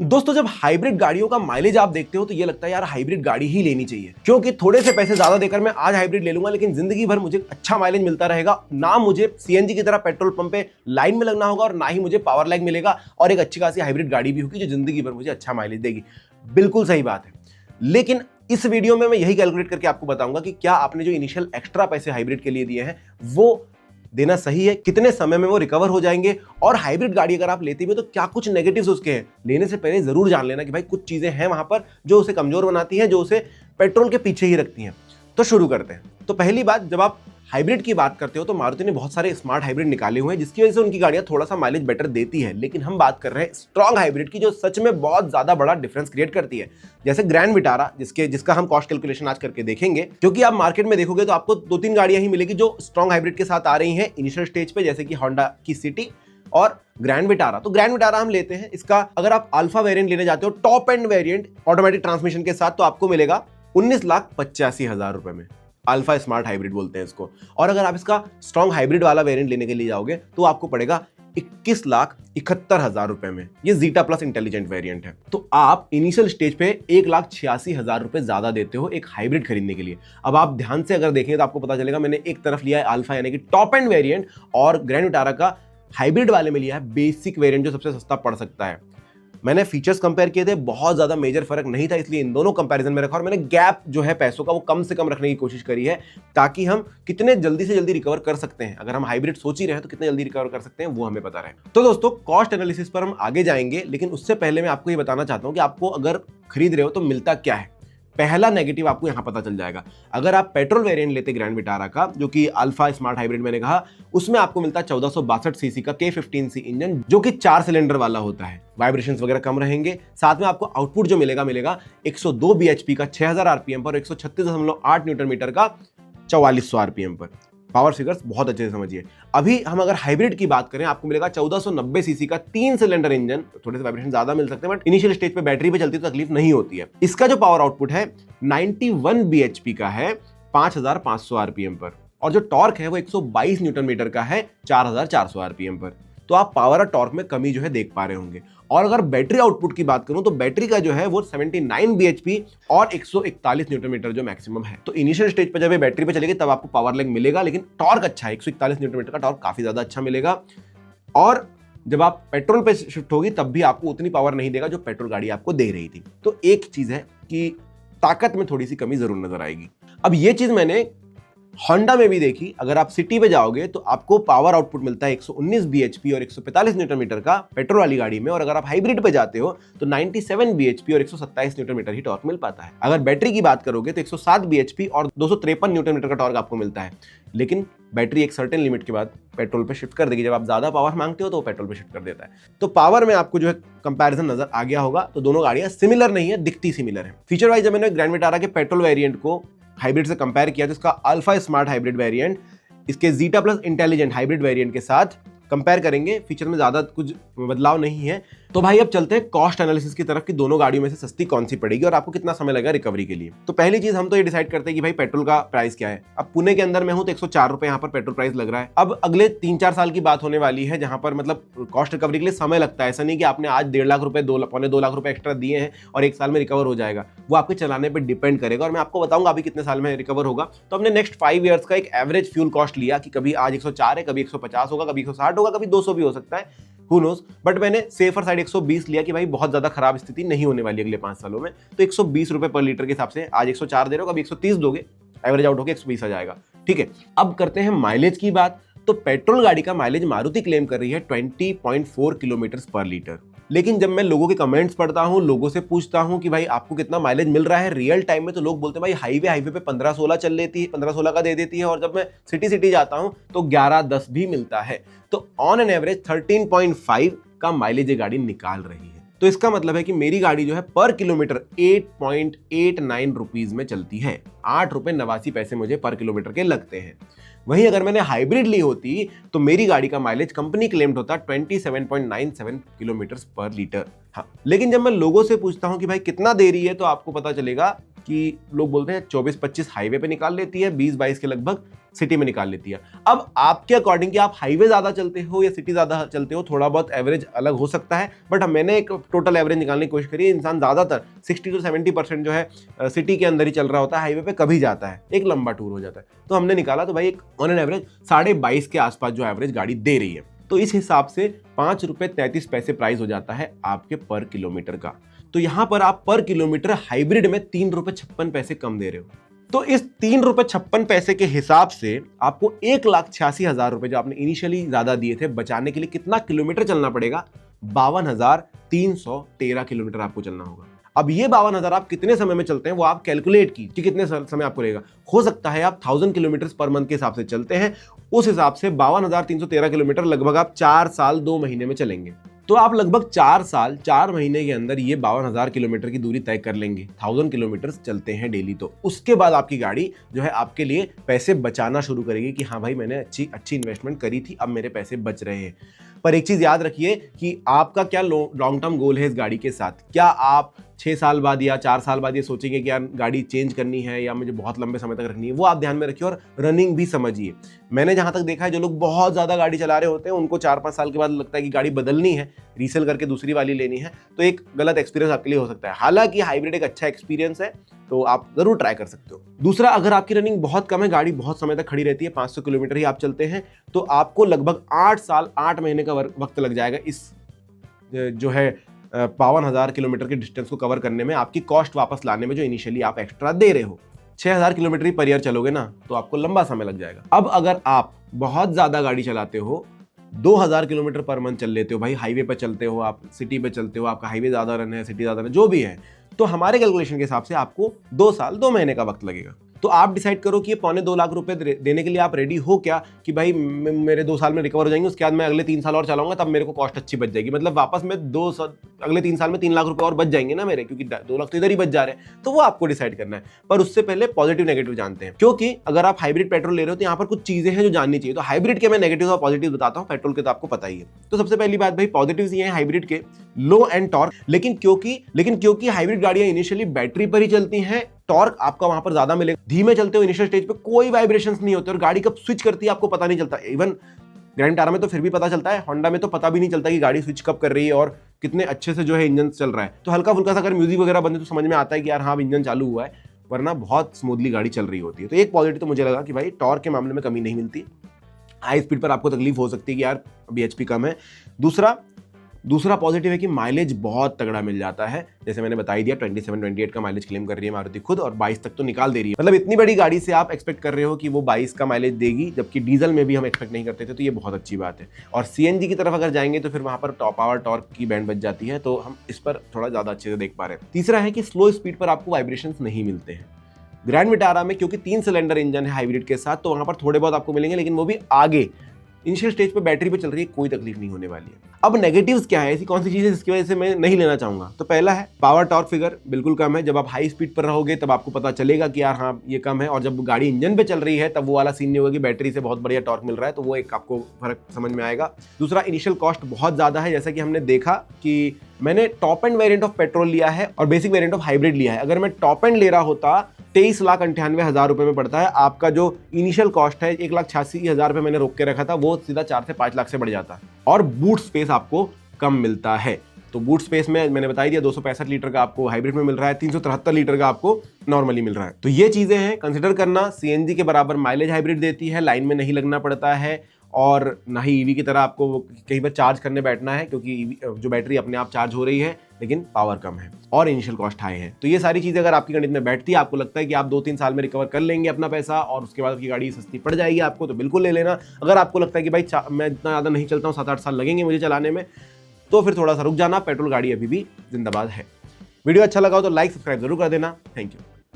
दोस्तों जब हाइब्रिड गाड़ियों का माइलेज आप देखते हो तो ये लगता है यार हाइब्रिड गाड़ी ही लेनी चाहिए, क्योंकि थोड़े से पैसे ज्यादा देकर मैं आज हाइब्रिड ले लूंगा लेकिन जिंदगी भर मुझे अच्छा माइलेज मिलता रहेगा। ना मुझे सीएनजी की तरह पेट्रोल पंप पे लाइन में लगना होगा और ना ही मुझे पावर लैग मिलेगा, और एक अच्छी खासी हाइब्रिड गाड़ी भी होगी जो जिंदगी भर मुझे अच्छा माइलेज देगी। बिल्कुल सही बात है, लेकिन इस वीडियो में मैं यही कैलकुलेट करके आपको बताऊंगा कि क्या आपने जो इनिशियल एक्स्ट्रा पैसे हाइब्रिड के लिए दिए हैं वो देना सही है, कितने समय में वो रिकवर हो जाएंगे, और हाइब्रिड गाड़ी अगर आप लेते भी तो क्या कुछ नेगेटिव्स उसके हैं। लेने से पहले जरूर जान लेना कि भाई कुछ चीजें हैं वहां पर जो उसे कमजोर बनाती हैं, जो उसे पेट्रोल के पीछे ही रखती हैं। तो शुरू करते हैं। तो पहली बात, जब आप हाइब्रिड की बात करते हो तो मारुति ने बहुत सारे स्मार्ट हाइब्रिड निकाले हुए हैं जिसकी वजह से उनकी गाड़ियां थोड़ा सा माइलेज बेटर देती है, लेकिन हम बात कर रहे हैं स्ट्रॉन्ग हाइब्रिड की जो सच में बहुत ज्यादा बड़ा डिफरेंस क्रिएट करती है। जैसे ग्रैंड विटारा, जिसका हम कॉस्ट कैलकुलेशन आज करके देखेंगे, क्योंकि आप मार्केट में देखोगे तो आपको 2-3 गाड़ियां ही मिलेगी जो स्ट्रॉन्ग हाइब्रिड के साथ आ रही हैं इनिशियल स्टेज पे, जैसे कि होंडा की सिटी और ग्रैंड विटारा। तो ग्रैंड विटारा हम लेते हैं, इसका अगर आप अल्फा वेरिएंट लेने जाते हो top end variant automatic transmission के साथ, तो आपको मिलेगा 19,85,000 रुपए में। अल्फा स्मार्ट हाइब्रिड बोलते हैं इसको। और अगर आप इसका स्ट्रॉन्ग हाइब्रिड वाला वेरिएंट लेने के लिए जाओगे तो आपको पड़ेगा 21,71,000 रुपए में। ये जीटा प्लस इंटेलिजेंट वेरिएंट है। तो आप इनिशियल स्टेज पे 1,86,000 रुपए ज्यादा देते हो एक हाइब्रिड खरीदने के लिए। अब आप ध्यान से अगर देखेंगे तो आपको पता चलेगा, मैंने एक तरफ लिया है अल्फा यानी कि टॉप एंड वेरिएंट, और ग्रैंड विटारा का हाइब्रिड वाले में लिया है बेसिक वेरिएंट जो सबसे सस्ता पड़ सकता है। मैंने फीचर्स कंपेयर किए थे, बहुत ज्यादा मेजर फर्क नहीं था, इसलिए इन दोनों कंपैरिजन में रखा, और मैंने गैप जो है पैसों का वो कम से कम रखने की कोशिश करी है, ताकि हम कितने जल्दी से जल्दी रिकवर कर सकते हैं। अगर हम हाइब्रिड सोच ही रहे हैं तो कितने जल्दी रिकवर कर सकते हैं वो हमें पता रहे। तो दोस्तों कॉस्ट एनालिसिस पर हम आगे जाएंगे, लेकिन उससे पहले मैं आपको ये बताना चाहता हूं कि आपको अगर खरीद रहे हो तो मिलता क्या है। पहला नेगेटिव आपको यहां पता चल जाएगा। अगर आप पेट्रोल वेरिएंट लेते ग्रैंड विटारा का, जो कि अल्फा स्मार्ट हाइब्रिड मैंने कहा, उसमें आपको मिलता है 1462 सीसी का K15C इंजन, जो कि 4 सिलेंडर वाला होता है। वाइब्रेशंस वगैरह कम रहेंगे, साथ में आपको आउटपुट जो मिलेगा 102 bhp का 6000 आरपीएम पर, 136.8 न्यूटन मीटर का 4400 आरपीएम पर। पावर फिगर्स बहुत अच्छे से समझिए। अभी हम अगर हाइब्रिड की बात करें, आपको मिलेगा 1490 सीसी का 3 सिलेंडर इंजन। थोड़े से वाइब्रेशन ज्यादा मिल सकते हैं, बट इनिशियल स्टेज पे बैटरी पे चलती तो तकलीफ नहीं होती है। इसका जो पावर आउटपुट है 91 bhp का है 5500 आरपीएम पर, और जो टॉर्क है वो 122 न्यूटन मीटर का है 4400 आरपीएम पर। तो आप पावर और टॉर्क में कमी जो है देख पा रहे होंगे। और अगर बैटरी आउटपुट की बात करूं तो बैटरी का जो है वो 79 bhp और 141 न्यूटन मीटर जो मैक्सिमम है। तो इनिशियल स्टेज पे जब ये बैटरी पे चलेगी तब आपको पावर लैग मिलेगा, लेकिन टॉर्क अच्छा है, 141 न्यूटन मीटर का टॉर्क काफी ज्यादा अच्छा मिलेगा। और जब आप पेट्रोल पे शिफ्ट होगी तब भी आपको उतनी पावर नहीं देगा जो पेट्रोल गाड़ी आपको दे रही थी। तो एक चीज है कि ताकत में थोड़ी सी कमी जरूर नजर आएगी। अब ये चीज मैंने होंडा में भी देखी। अगर आप सिटी पे जाओगे तो आपको पावर आउटपुट मिलता है 119 bhp और 145 न्यूटन मीटर का पेट्रोल वाली गाड़ी में, और अगर आप हाइब्रिड पे जाते हो तो 97 bhp और 127 न्यूटन मीटर ही टॉर्क मिल पाता है। अगर बैटरी की बात करोगे तो 107 bhp और 253 न्यूटन मीटर का टॉर्क आपको मिलता है, लेकिन बैटरी एक सर्टेन लिमिट के बाद पेट्रोल पे शिफ्ट कर देगी। जब आप ज्यादा पावर मांगते हो तो वो पेट्रोल पे शिफ्ट कर देता है। तो पावर में आपको जो है कंपैरिजन नजर आ गया होगा। तो दोनों गाड़ियां सिमिलर नहीं है, दिखती सिमिलर है। फीचर वाइज जब मैंने ग्रैंड विटारा के पेट्रोल वेरिएंट को हाइब्रिड से कंपेयर किया तो इसका अल्फा स्मार्ट हाइब्रिड वेरिएंट इसके zeta plus intelligent hybrid variant के साथ कंपेयर करेंगे। फीचर में ज्यादा कुछ बदलाव नहीं है। तो भाई अब चलते हैं कॉस्ट एनालिसिस की तरफ कि दोनों गाड़ियों में से सस्ती कौन सी पड़ेगी और आपको कितना समय लगेगा रिकवरी के लिए। तो पहली चीज हम तो ये डिसाइड करते हैं कि भाई पेट्रोल का प्राइस क्या है। अब पुणे के अंदर में हूं तो 104 रुपए यहाँ पर पेट्रोल प्राइस लग रहा है। अब अगले 3-4 साल की बात होने वाली है जहां पर मतलब कॉस्ट रिकवरी के लिए समय लगता है। ऐसा नहीं कि आपने आज 1.5 लाख रुपए 2 लाख रुपए एक्स्ट्रा दिए हैं और 1 साल में रिकवर हो जाएगा। वो आपके चलाने पर डिपेंड करेगा, और मैं आपको बताऊंगा अभी कितने साल में रिकवर होगा। तो हमने नेक्स्ट 5 ईयर्स का एक एवरेज फ्यूल कॉस्ट लिया कि कभी आज 104 है, कभी 150 होगा, कभी 160 होगा, कभी 200 भी हो सकता है, who knows। बट मैंने सेफर साइड 120 लिया कि भाई बहुत ज्यादा खराब स्थिति नहीं होने वाली अगले 5 सालों में। तो 120 रुपए पर लीटर के हिसाब से आज 104 दे रहे हो, कभी 130 दोगे, एवरेज आउट होकर 120 आ जाएगा। ठीक है, अब करते हैं माइलेज की बात। तो पेट्रोल गाड़ी का माइलेज मारुति क्लेम कर रही है 20.4 किलोमीटर पर लीटर, लेकिन जब मैं लोगों के कमेंट्स पढ़ता हूं, लोगों से पूछता हूं कि भाई आपको कितना माइलेज मिल रहा है रियल टाइम में, तो लोग बोलते हैं भाई हाईवे पे 15-16 चल लेती है, 15-16 का दे देती है, और जब मैं सिटी जाता हूं तो 11-10 भी मिलता है। तो ऑन एन एवरेज 13.5 का माइलेज ये गाड़ी निकाल रही है। तो इसका मतलब है कि मेरी गाड़ी जो है पर किलोमीटर 8.89 रुपीज में चलती है। 8 रुपए 89 पैसे मुझे पर किलोमीटर के लगते हैं। वहीं अगर मैंने हाइब्रिड ली होती तो मेरी गाड़ी का माइलेज कंपनी क्लेम्ड होता 27.97 किलोमीटर पर लीटर। हाँ, लेकिन जब मैं लोगों से पूछता हूं कि भाई कितना दे रही है तो आपको पता चलेगा कि लोग बोलते हैं 24-25 हाईवे पे निकाल लेती है, 20-22 के लगभग सिटी में निकाल लेती है। अब आपके अकॉर्डिंग कि आप हाईवे ज्यादा चलते हो या सिटी ज्यादा चलते हो, थोड़ा बहुत एवरेज अलग हो सकता है, बट मैंने एक टोटल एवरेज निकालने की कोशिश करी है। इंसान ज्यादातर 60 to 70% जो है सिटी के अंदर ही चल रहा होता है, हाईवे पे कभी जाता है, एक लंबा टूर हो जाता है। तो हमने निकाला तो भाई एक ऑन एन एवरेज 22.5 के आसपास जो एवरेज गाड़ी दे रही है, तो इस हिसाब से 5 रुपए 33 पैसे प्राइस हो जाता है आपके पर किलोमीटर का। तो यहां पर आप पर किलोमीटर हाइब्रिड में 3 रुपए 56 पैसे कम दे रहे हो। तो इस 3 रुपए 56 पैसे के हिसाब से आपको 1,86,000 रुपए जो आपने इनिशियली ज्यादा दिए थे बचाने के लिए कितना किलोमीटर चलना पड़ेगा? 52,313 किलोमीटर आपको चलना होगा। अब ये 52,000 आप कितने समय में चलते हैं वो आप कैलकुलेट की कि कितने समय आपको रहेगा। हो सकता है आप 1000 किलोमीटर पर मंथ के हिसाब से चलते हैं, उस हिसाब से 52,313 किलोमीटर लगभग आप 4 साल 2 महीने में चलेंगे। तो आप लगभग 4 साल 4 महीने के अंदर ये 52,000 किलोमीटर की दूरी तय कर लेंगे। 1000 किलोमीटर चलते हैं डेली, तो उसके बाद आपकी गाड़ी जो है आपके लिए पैसे बचाना शुरू करेगी कि हाँ भाई मैंने अच्छी इन्वेस्टमेंट करी थी, अब मेरे पैसे बच रहे हैं। पर एक चीज याद रखिए कि आपका क्या लॉन्ग टर्म गोल है इस गाड़ी के साथ। क्या आप 6 साल बाद या 4 साल बाद ये सोचेंगे कि यार गाड़ी चेंज करनी है या मुझे बहुत लंबे समय तक रखनी है, वो आप ध्यान में रखिए। और रनिंग भी समझिए। मैंने जहां तक देखा है जो लोग बहुत ज्यादा गाड़ी चला रहे होते हैं उनको 4-5 साल के बाद लगता है कि गाड़ी बदलनी है, रीसेल करके दूसरी वाली लेनी है, तो एक गलत एक्सपीरियंस आपके लिए हो सकता है। हालांकि हाइब्रिड एक अच्छा एक्सपीरियंस है, तो आप जरूर ट्राई कर सकते हो। दूसरा, अगर आपकी रनिंग बहुत कम है, गाड़ी बहुत समय तक खड़ी रहती है, 500 किलोमीटर ही आप चलते हैं, तो आपको लगभग 8 साल 8 महीने का वक्त लग जाएगा इस जो है 52,000 किलोमीटर के डिस्टेंस को कवर करने में, आपकी कॉस्ट वापस लाने में जो इनिशियली आप एक्स्ट्रा दे रहे हो। 6,000 किलोमीटर पर ईयर चलोगे ना तो आपको लंबा समय लग जाएगा। अब अगर आप बहुत ज्यादा गाड़ी चलाते हो, 2,000 किलोमीटर पर मंथ चल लेते हो, भाई हाईवे पे चलते हो, आप सिटी पे चलते हो, आपका हाईवे ज्यादा रन है, सिटी ज्यादा रन है, जो भी है, तो हमारे कैलकुलेशन के हिसाब से आपको 2 साल 2 महीने का वक्त लगेगा। तो आप डिसाइड करो कि ये 2.25 लाख रुपए देने के लिए आप रेडी हो क्या, कि भाई मेरे 2 साल में रिकवर हो जाएंगे, उसके बाद मैं अगले 3 साल और चलाऊंगा, तब मेरे को कॉस्ट अच्छी बच जाएगी। मतलब वापस में अगले 3 साल में 3 लाख रुपए और बच जाएंगे ना मेरे, क्योंकि 2 लाख तो इधर ही बच जा रहे हैं। तो वो आपको डिसाइड करना है। पर उससे पहले पॉजिटिव नेगेटिव जानते हैं, क्योंकि अगर आप हाइब्रिड पेट्रोल ले रहे हो तो यहाँ पर कुछ चीजें हैं जो जाननी चाहिए। तो हाइब्रिड के मैं नेगेटिव और पॉजिटिव बताता हूँ, पेट्रोल के तो आपको पता ही है। तो सबसे पहली बात भाई, पॉजिटिव ये है हाइब्रिड के, लो एंड टॉर्क। लेकिन क्योंकि हाइब्रिड गाड़ियां इनिशियली बैटरी पर ही चलती हैं, टॉर्क आपका वहां पर ज्यादा मिलेगा। धीमे चलते हो इनिशियल स्टेज पे, कोई वाइब्रेशंस नहीं होते और गाड़ी कब स्विच करती है आपको पता नहीं चलता। इवन ग्रैंड विटारा में तो फिर भी पता चलता है, होंडा में तो पता भी नहीं चलता कि गाड़ी स्विच कब कर रही है और कितने अच्छे से जो है इंजन चल रहा है। तो हल्का फुल्का सा अगर म्यूजिक वगैरह बंदे तो समझ में आता है कि यार हाँ इंजन चालू हुआ है, वरना बहुत स्मूथली गाड़ी चल रही होती है। तो एक पॉजिटिव तो मुझे लगा कि भाई टॉर्क के मामले में कमी नहीं मिलती। हाई स्पीड पर आपको तकलीफ हो सकती है कि यार अभी एचपी कम है। दूसरा पॉजिटिव है कि माइलेज बहुत तगड़ा मिल जाता है। जैसे मैंने बता ही दिया, 27-28 का माइलेज क्लेम कर रही है मारुति खुद, और 22 तक तो निकाल दे रही है। मतलब इतनी बड़ी गाड़ी से आप एक्सपेक्ट कर रहे हो कि वो 22 का माइलेज देगी, जबकि डीजल में भी हम एक्सपेक्ट नहीं करते थे, तो ये बहुत अच्छी बात है। और सीएनजी की तरफ अगर जाएंगे तो फिर वहां पर टॉप पावर टॉर्क की बैंड बच जाती है, तो हम इस पर थोड़ा ज्यादा अच्छे से देख पा रहे हैं। तीसरा है कि स्लो स्पीड पर आपको वाइब्रेशंस नहीं मिलते हैं। ग्रैंड विटारा में क्योंकि 3 सिलेंडर इंजन है हाइब्रिड के साथ, तो वहां पर थोड़े बहुत आपको मिलेंगे, लेकिन वो भी आगे इनिशियल स्टेज पे बैटरी पे चल रही है, कोई तकलीफ नहीं होने वाली है। अब नेगेटिव्स क्या है, ऐसी कौन सी चीज है जिसकी वजह से मैं नहीं लेना चाहूंगा? तो पहला है पावर टॉर्क फिगर बिल्कुल कम है। जब आप हाई स्पीड पर रहोगे तब आपको पता चलेगा कि यार हाँ ये कम है, और जब गाड़ी इंजन पे चल रही है तब वो वाला सीन नहीं होगा कि बैटरी से बहुत बढ़िया टॉर्क मिल रहा है, तो वो एक आपको फर्क समझ में आएगा। दूसरा, इनिशियल कॉस्ट बहुत ज्यादा है। जैसा कि हमने देखा कि मैंने top end variant of petrol लिया है और बेसिक वेरिएंट ऑफ हाइब्रिड लिया है। अगर मैं टॉप एंड ले रहा होता 23,98,000 रुपए में पड़ता है। आपका जो इनिशियल कॉस्ट है 1,86,000 रुपए मैंने रोक के रखा था, वो सीधा 4 से 5 लाख से बढ़ जाता है। और बूट स्पेस आपको कम मिलता है। तो बूट स्पेस में मैंने बता ही दिया, 265 लीटर का आपको हाइब्रिड में मिल रहा है, 373 लीटर का आपको नॉर्मली मिल रहा है। तो ये चीजें हैं कंसिडर करना। सीएनजी के बराबर माइलेज हाइब्रिड देती है, लाइन में नहीं लगना पड़ता है, और ना ही ईवी की तरह आपको कहीं पर चार्ज करने बैठना है, क्योंकि जो बैटरी अपने आप चार्ज हो रही है, लेकिन पावर कम है और इनिशियल कॉस्ट हाई है। तो ये सारी चीजें अगर आपकी गणित में बैठती है, आपको लगता है कि आप 2-3 साल में रिकवर कर लेंगे अपना पैसा और उसके बाद आपकी गाड़ी सस्ती पड़ जाएगी आपको, तो बिल्कुल ले लेना। अगर आपको लगता है कि भाई मैं इतना ज्यादा नहीं चलता हूँ, 7-8 साल लगेंगे मुझे चलाने में, तो फिर थोड़ा सा रुक जाना। पेट्रोल गाड़ी अभी भी जिंदाबाद है। वीडियो अच्छा लगा हो तो लाइक सब्सक्राइब जरूर कर देना। Thank you.